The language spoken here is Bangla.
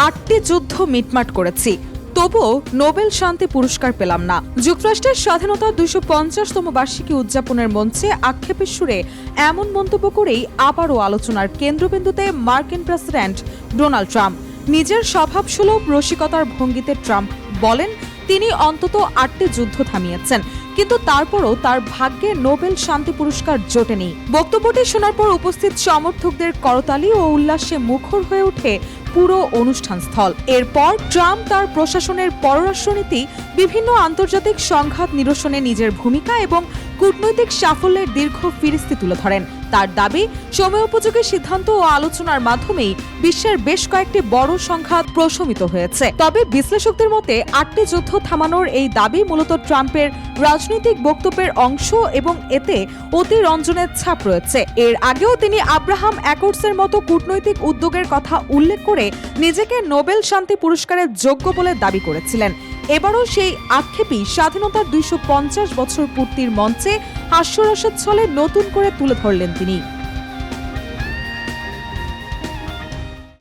8টি যুদ্ধ মিটমাট করেছি, তবুও নোবেল শান্তি পুরস্কার পেলাম না। যুক্তরাষ্ট্রের স্বাধীনতার 250তম বার্ষিকী উদযাপনের মঞ্চে আক্ষেপের সুরে এমন মন্তব্য করেই আবারও আলোচনার কেন্দ্রবিন্দুতে মার্কিন প্রেসিডেন্ট ডোনাল্ড ট্রাম্প। নিজের স্বভাবসুলভ রসিকতার ভঙ্গিতে ট্রাম্প বলেন তিনি অন্তত 8টি যুদ্ধ থামিয়েছেন, কিন্তু তারপরও তার ভাগ্যে নোবেল শান্তি পুরস্কার জোটেনি। বক্তব্যটি শোনার পর উপস্থিত সমর্থকদের করতালি ও উল্লাসে মুখর হয়ে ওঠে পুরো অনুষ্ঠানস্থল। এরপর ট্রাম্প তার প্রশাসনের পররাষ্ট্রনীতি, বিভিন্ন আন্তর্জাতিক সংঘাত নিরসনে নিজের ভূমিকা এবং কূটনৈতিক সাফল্যের দীর্ঘ ফিরিস্তি তুলে ধরেন। তার দাবি, সময়োপযোগী সিদ্ধান্ত ও আলোচনার মাধ্যমেই বিশ্বের বেশ কয়েকটি বড় সংঘাত প্রশমিত হয়েছে। তবে বিশ্লেষকদের মতে 8টি যুদ্ধ থামানোর এই দাবি মূলত ট্রাম্পের রাজনৈতিক বক্তব্যের অংশ এবং এতে অতিরঞ্জনের ছাপ রয়েছে। এর আগেও তিনি আব্রাহাম অ্যাকর্ডসের মতো কূটনৈতিক উদ্যোগের কথা উল্লেখ করে নিজেকে নোবেল শান্তি পুরস্কারের যোগ্য বলে দাবি করেছিলেন। এবারও সেই আক্ষেপই স্বাধীনতার 250 বছর পূর্তির মঞ্চে হাস্যরসের ছলে নতুন করে তুলে ধরলেন তিনি।